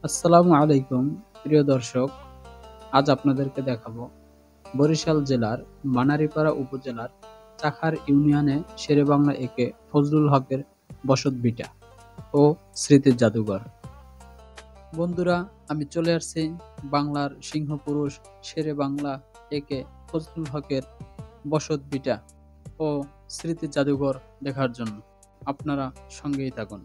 আসসালামু আলাইকুম প্রিয় দর্শক। আজ আপনাদেরকে দেখাবো বরিশাল জেলার বানারীপাড়া উপজেলার চাখার ইউনিয়নে শেরেবাংলা একে ফজলুল হকের বসতভিটা ও স্মৃতির জাদুঘর। বন্ধুরা, আমি চলে আসছি বাংলার সিংহপুরুষ শেরেবাংলা একে ফজলুল হকের বসতভিটা ও স্মৃতির জাদুঘর দেখার জন্য। আপনারা সঙ্গেই থাকুন।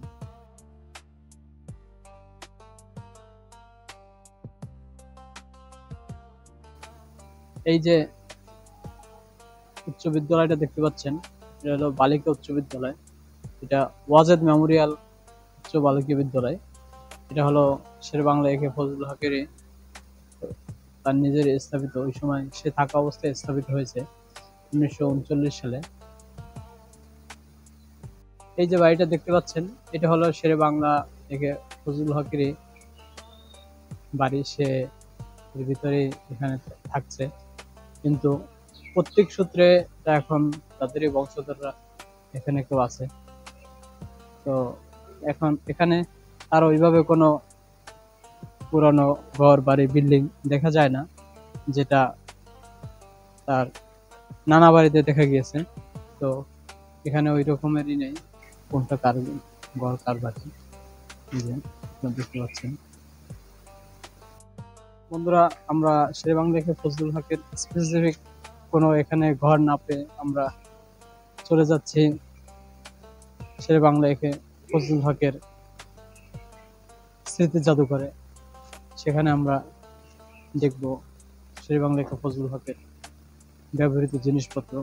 এই যে উচ্চ বিদ্যালয়টা দেখতে পাচ্ছেন, এটা হলো বালিকা উচ্চ বিদ্যালয়। এটা ওয়াজেদ মেমোরিয়াল উচ্চ বালিকা বিদ্যালয়। এটা হলো শেরেবাংলা একে ফজলুল হকের তার নিজের স্থাপিত, ওই সময় সে থাকা অবস্থায় স্থাপিত হয়েছে 1939 সালে। এই যে বাড়িটা দেখতে পাচ্ছেন, এটা হলো শেরেবাংলা একে ফজলুল হকের বাড়ি। সে এর ভিতরে এখানে থাকছে, কিন্তু প্রত্যেক সূত্রে এখন তাদেরই বংশধররা এখানে কেউ আছে। তো এখন এখানে আর ওইভাবে কোনো পুরানো ঘর বাড়ি বিল্ডিং দেখা যায় না, যেটা তার নানা বাড়িতে দেখা গিয়েছে। তো এখানে ওই রকমেরই নেই, কোনটা কার ঘর কার বাড়ি, এই যে আপনারা দেখতে পাচ্ছেন। বন্ধুরা, আমরা শেরেবাংলা থেকে ফজলুল হকের স্পেসিফিক কোনো এখানে ঘর না পেয়ে আমরা চলে যাচ্ছি শেরেবাংলা একে ফজলুল হকের স্মৃতি জাদুঘরে। সেখানে আমরা দেখব শেরেবাংলা একে ফজলুল হকের ব্যবহৃত জিনিসপত্র।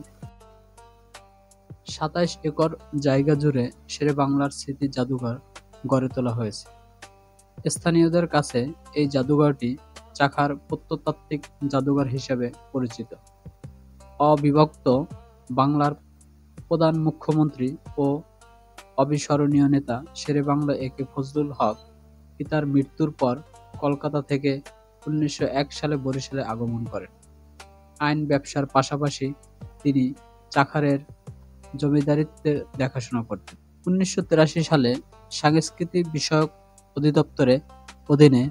27 একর জায়গা জুড়ে শেরেবাংলার স্মৃতি জাদুঘর গড়ে তোলা হয়েছে। স্থানীয়দের কাছে এই জাদুঘরটি চাখার প্রত্নতাত্ত্বিক জাদুঘর হিসেবে পরিচিত। অবিভক্ত বাংলার প্রধান মুখ্যমন্ত্রী ও অবিস্মরণীয় নেতা শেরেবাংলা একে ফজলুল হক পিতার মৃত্যুর পর কলকাতা থেকে 1901 সালে বরিশালে আগমন করেন। আইন ব্যবসার পাশাপাশি তিনি চাখারের জমিদারিত্বের দেখাশোনা করতেন। 1983 সালে সাংস্কৃতি বিষয়ক অধিদপ্তরের অধীনে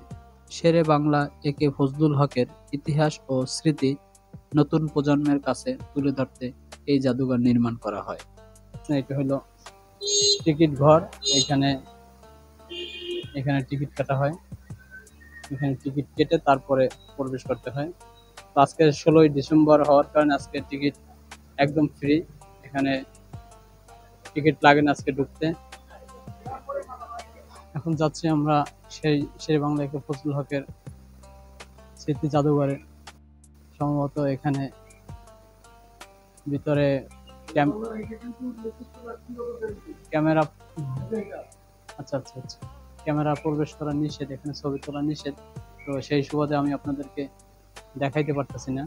শেরেবাংলা একে ফজলুল হকের ইতিহাস ও স্মৃতি নতুন প্রজন্মের কাছে তুলে ধরতে এই জাদুঘর নির্মাণ করা হয়। এটা হলো টিকিট ঘর। এখানে এখানে টিকিট কাটা হয়, এখানে টিকিট কেটে তারপরে প্রবেশ করতে হয়। তো আজকে 16ই ডিসেম্বর হওয়ার কারণে আজকে টিকিট একদম ফ্রি, এখানে টিকিট লাগে না আজকে ঢুকতে। এখন যাচ্ছি আমরা সেই শেরেবাংলা একে ফজলুল হকের স্মৃতি জাদুঘরে। সম্ভবত এখানে ভিতরে ক্যামেরা, আচ্ছা আচ্ছা আচ্ছা, ক্যামেরা প্রবেশ করা নিষেধ, এখানে ছবি তোলা নিষেধ। তো সেই সুবাদে আমি আপনাদেরকে দেখাইতে পারতেছি না।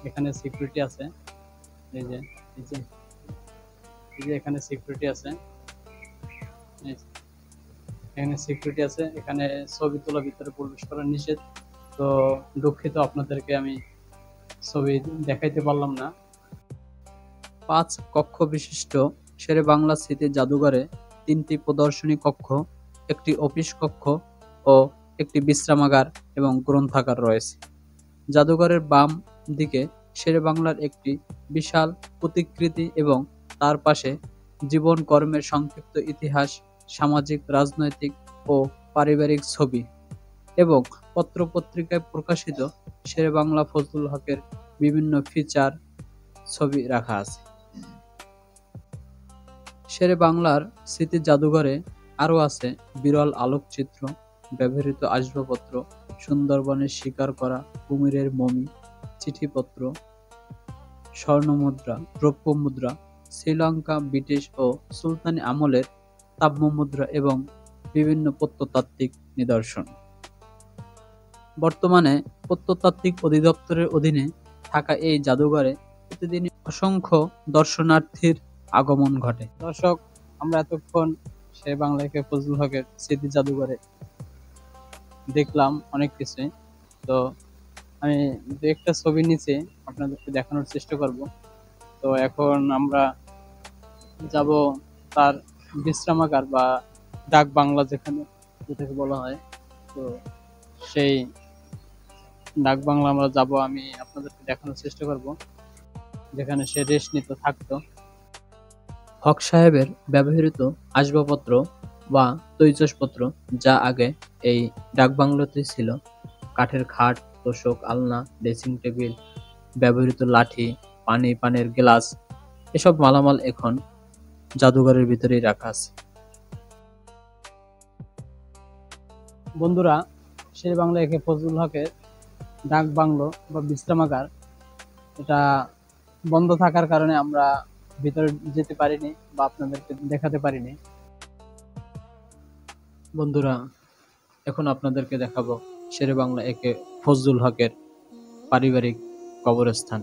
এখানে সিকিউরিটি আছে, এই যে এই যে এই যে এখানে সিকিউরিটি আছে, এখানে সিকিউরিটি আছে। এখানে ছবি তোলা ভিতরে প্রবেশ করা নিষেধ। তো দুঃখিত, আপনাদেরকে আমি ছবি দেখাইতে পারলাম না। 5 কক্ষ বিশিষ্ট শেরেবাংলা স্মৃতি জাদুঘরে 3টি প্রদর্শনী কক্ষ, একটি অফিস কক্ষ ও একটি বিশ্রামাগার এবং গ্রন্থাগার রয়েছে। জাদুঘরের বাম দিকে শেরেবাংলার একটি বিশাল প্রতিকৃতি এবং তার পাশে জীবন কর্মের সংক্ষিপ্ত ইতিহাস, সামাজিক, রাজনৈতিক ও পারিবারিক ছবি এবং পত্র-পত্রিকায় প্রকাশিত শেরেবাংলা ফজলুল হকের বিভিন্ন ফিচার ছবি রাখা আছে। শেরেবাংলার স্মৃতি জাদুঘরে আরও আছে বিরল আলোকচিত্র, ব্যবহৃত আসবাবপত্র, সুন্দরবনের শিকার করা কুমিরের মমি, চিঠিপত্র, স্বর্ণমুদ্রা, রৌপ্য মুদ্রা, শ্রীলঙ্কা, ব্রিটিশ ও সুলতানি আমলের তাম্রমুদ্রা এবং বিভিন্ন প্রত্নতাত্ত্বিক নিদর্শন। বর্তমানে প্রত্নতাত্ত্বিক অধিদপ্তরের অধীনে থাকা এই জাদুঘরে প্রতিদিনই অসংখ্য দর্শনার্থীর আগমন ঘটে। দর্শক, আমরা এতক্ষণ শেরেবাংলা একে ফজলুল হকের স্মৃতি জাদুঘরে দেখলাম অনেক কিছু। তো আমি দু একটা ছবি নিচে আপনাদেরকে দেখানোর চেষ্টা করব। তো এখন আমরা যাব তার বিশ্রামাগার বা ডাক বাংলা যেখানে, যেটাকে বলা হয়, তো সেই ডাক বাংলো আমরা যাব, আমি আপনাদেরকে দেখানোর চেষ্টা করব যেখানে সে রেস্ট নিতে থাকতো। হক সাহেবের ব্যবহৃত আসবাবপত্র বা তৈজসপত্র যা আগে এই ডাকবাংলোতে ছিল, কাঠের খাট, তোশক, আলনা, ড্রেসিং টেবিল, ব্যবহৃত লাঠি, পানির গ্লাস, এসব মালামাল এখন জাদুঘরের ভিতরেই রাখা আছে। বন্ধুরা, শের বাংলা একে ফজলুল হকের ডাক বাংলো বা বিশ্রামাগার, এটা বন্ধ থাকার কারণে আমরা ভিতরে যেতে পারিনি বা আপনাদেরকে দেখাতে পারিনি। বন্ধুরা, এখন আপনাদেরকে দেখাবো শেরে বাংলা একে ফজলুল হকের পারিবারিক কবরস্থান।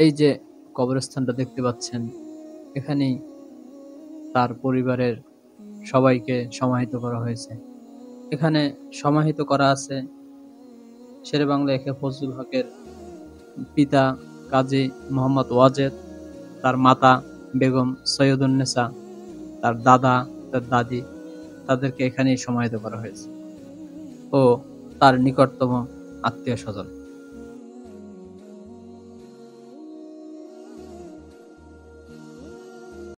এই যে কবরস্থানটা দেখতে পাচ্ছেন, এখানেই তার পরিবারের সবাইকে সমাহিত করা হয়েছে। এখানে সমাহিত করা আছে শেরে বাংলা একে ফজলুল হকের পিতা কাজী মোহাম্মদ ওয়াজেদ, তার মাতা বেগম সৈয়দুন্নেসা, তার দাদা, তার দাদি, তাদেরকে এখানেই সমাহিত করা হয়েছে, ও তার নিকটতম আত্মীয় স্বজন।